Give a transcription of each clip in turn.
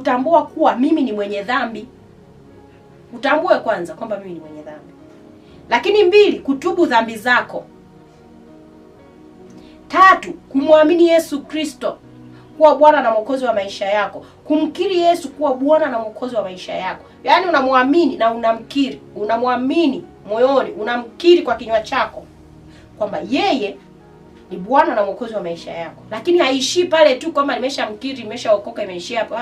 kutambua kuwa mimi ni mwenye dhambi. Utambue kwanza kwamba mimi ni mwenye dhambi. Lakini 2, kutubu dhambi zako. 3, kumwamini Yesu Kristo kuwa Bwana na Mwokozi wa maisha yako. Kumkiri Yesu kuwa Bwana na Mwokozi wa maisha yako. Yaani unamwamini na unamkiri. Unamwamini moyoni, unamkiri kwa kinywa chako kwamba yeye ni Bwana na Mwokozi wa maisha yako. Lakini haishi pale tu kwamba nimeshamkiri, nimeshaokoka, imeishia hapo.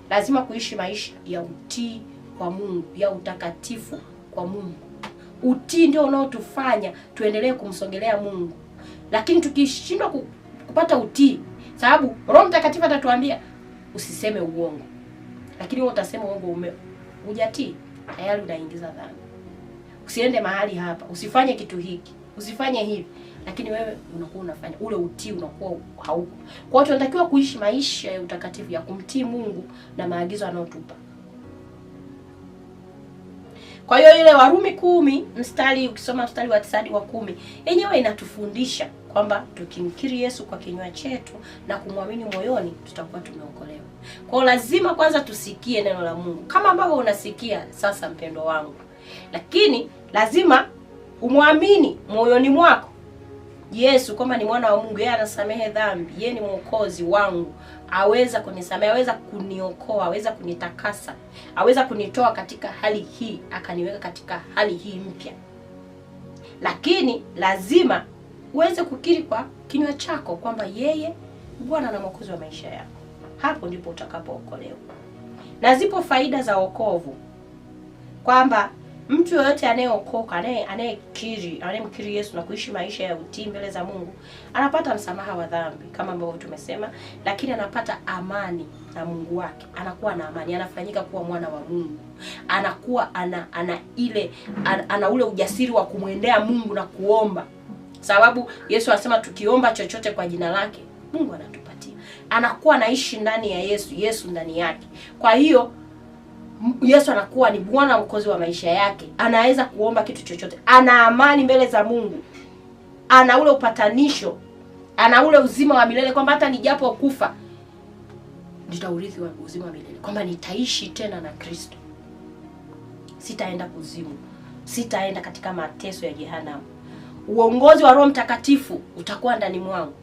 Lazima kuishi maisha ya utii kwa Mungu, ya utakatifu kwa Mungu. Utii ndio unaotufanya tuendelee kumsogelea Mungu. Lakini tukishindwa kupata utii, sababu Roho Mtakatifu atatuambia usiseme uongo. Lakini wewe utasema uongo, hujatii, tayari unaingiza dhambi. Usiende mahali hapa, usifanye kitu hiki, usifanye hivi. Lakini wewe unakuwa unafanya, ule utii unakuwa hauko. Kwa hiyo tunatakiwa kuishi maisha ya utakatifu, ya kumtii Mungu na maagizo anayotupa. Kwa hiyo ile Warumi 10 ukisoma mstari wa 9 hadi wa 10, yenyewe inatufundisha kwamba tukimkiri Yesu kwa kinywa chetu na kumwamini moyoni tutakuwa tumeokolewa. Kwa hiyo lazima kwanza tusikie neno la Mungu kama ambavyo unasikia sasa, mpendo wangu. Lakini lazima umwamini moyoni mwako Yesu kwamba ni mwana wa Mungu, yeye anasamehe dhambi, yeye ni mwokozi wangu, aweza kunisamehe, aweza kuniokoa, aweza kunitakasa, aweza kunitoa katika hali hii akaniweka katika hali hii mpya. Lakini lazima uweze kukiri kwa kinywa chako kwamba yeye Bwana na Mwokozi wa maisha yako. Hapo ndipo utakapookolewa. Na zipo faida za wokovu, kwamba mtu yoyote anayeokoka, anayemkiri Yesu na kuishi maisha ya utii mbele za Mungu, anapata msamaha wa dhambi kama ambavyo tumesema, lakini anapata amani na Mungu wake. Anakuwa na amani, anafanyika kuwa mwana wa Mungu. Anakuwa ana ule ujasiri wa kumwendea Mungu na kuomba. Sababu Yesu anasema tukiomba chochote kwa jina lake, Mungu anatupatia. Anakuwa anaishi ndani ya Yesu, Yesu ndani yake. Kwa hiyo Yesu anakuwa ni Bwana Mwokozi wa maisha yake. Anaweza kuomba kitu chochote. Ana amani mbele za Mungu. Ana ule upatanisho. Ana ule uzima wa milele kwamba hata nijapo kufa nitaurithi wa uzima wa milele. Kwamba nitaishi tena na Kristo. Sitaenda kuzimu. Sitaenda katika mateso ya jehanamu. Uongozi wa Roho Mtakatifu utakuwa ndani mwangu.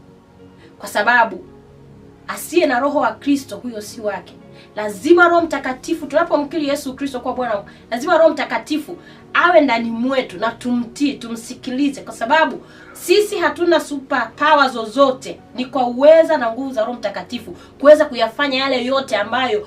Kwa sababu asiye na Roho wa Kristo huyo si wake. Lazima Roho Mtakatifu, tunapomkiri Yesu Kristo kwa Bwana, lazima Roho Mtakatifu awe ndani mwetu na tumtii, tumsikilize, kwa sababu sisi hatuna super power zozote. Ni kwa uweza na nguvu za Roho Mtakatifu kuweza kuyafanya yale yote ambayo